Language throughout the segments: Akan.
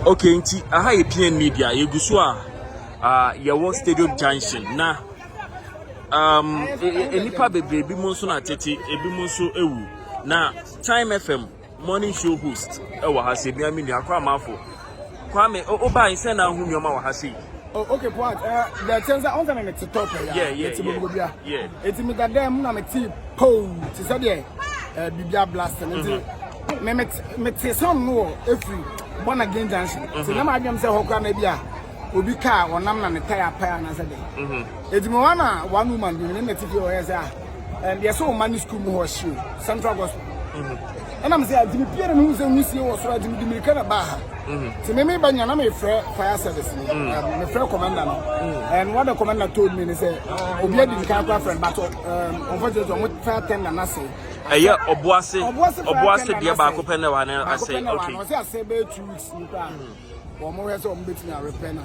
Okay, nti aha ye media yeguso ye Stadium Junction na enipa bebre bi mo nso na tete ebi mo nso ewu na Time FM morning show host e ha se bia me nua kwa amafo kwa me oba ise na hu nyoma wa ha se. Oh, okay, point. The things I want to top. Yeah. It's me that them na me tea po. Ti say there bibia blast me te some no every born again junction. So na ma dem say hokra na bia obi car onam na ne tire pa na say there. It's me one woman be me tea o say and yes so man school mo show Central Gospel. And I'm saying the people who say we see was right the American bar. So me banya na me fire service me friend commander no. And what the commander told me is say obi adi nka friend but unfortunately I'm fire tender na say yeah Obuasi dia ba ko pe na wa na say okay I say be 2 weeks nka o mo we say o mbeti na repair na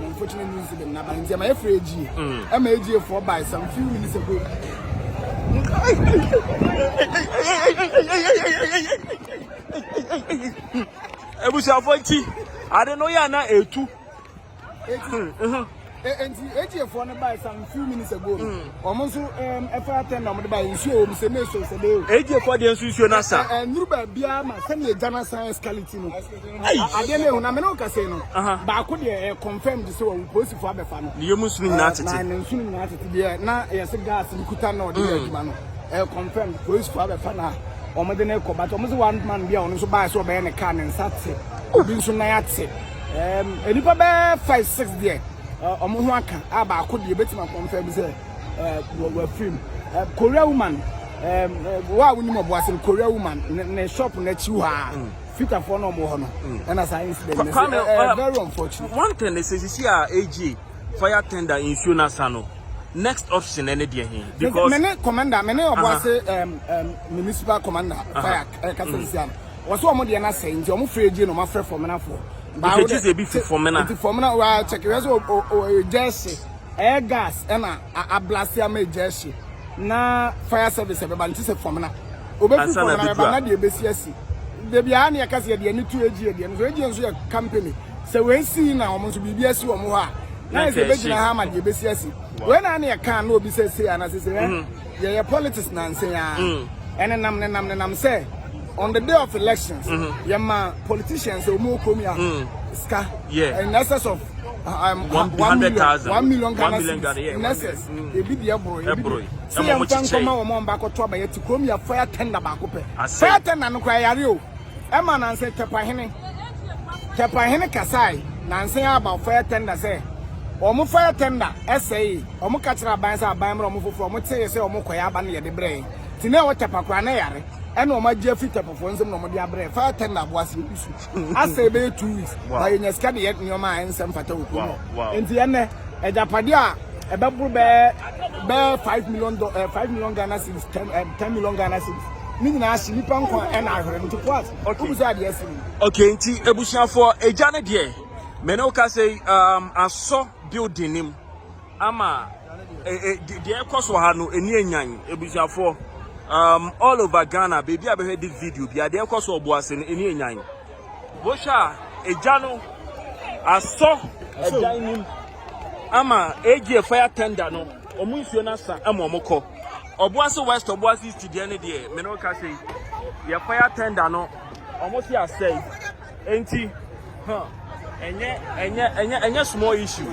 unfortunately news dem na ba ntia my free G am AG for by some few minutes ago. Ebusia fonti I don't know ya na etu AG for by some few minutes ago almost fire tender mo by issue o se meso se dey AG for the issue na sa nuruba bia ma se na jana science quality no ade me hu na me no ka say no ba ko de confirm de say o post for abefa no ye muslim na tete na muslim na tete bia na yes gas nkuta na o de aduma no confirm post for abefa na o mo de na ko but o mo se one man bia o no so ba so be na car na nsate obi nso na yate enipa be 5-6 there omo ho aka aba ko de betima confirm say we film Korea woman wa woni mo Obuasi Korea woman ne shop na chi ha fita for no mo ho no and as incident very unfortunate. One thing they say AG fire tender in Sano next option any there here because many commander many Obuasi municipal commander fire Kasensian was one more na say nti omo free no ma free for me na for ba it is a bit for me na wa check o jersey air gas na a blast am jersey na fire service e be ba nti se for me na obefi for me na na de ebesiasi de bia na yakase de ani tu agi de no agi nso ya company se we see na omo nso bibia si omo ha na se be gina ha ma de ebesiasi we na na yakan na obi se ana se ye politics na nsen ya ene nam say on the day of elections yama politicians omo komia ska in excess of 1 million Ghana in excess e bi de ebro see am fankoma wo mo mba ko to ba yeti komia fire tender ba ko pe fire tender no kwa yare o e ma na nse tepa hene kasai na nse about fire tender say omo fire tender say omo ka kira ban say aban mra omo fofo omo teye say omo koya aba na ye de bre ti na wo tepa kwa na yare and o ma je fit up for nsem no mo de abre fire tender Obuasi isu ase be 2 weeks na ye nyaska de yet nyoma ensem fata wo enti ene ejapade a e be buru be 5 million Ghana cedis 10 million Ghana cedis ni nyina asi nipa nko e na ahwere nti pot ubuza de esi okay nti ebusuafo eja ne de me no ka say aso building nim ama de ekoso ha no eni enyan ebusuafo all over Ghana baby I heard this video bi ade ekoso Obuasi eni enyan wo sha eja no aso ejan nim ama AG fire tender no omu nsuo na sa ama omukọ Obuasi West Obuasi studio ne de me no ka say ye fire tender no omo si asay enti enye small issue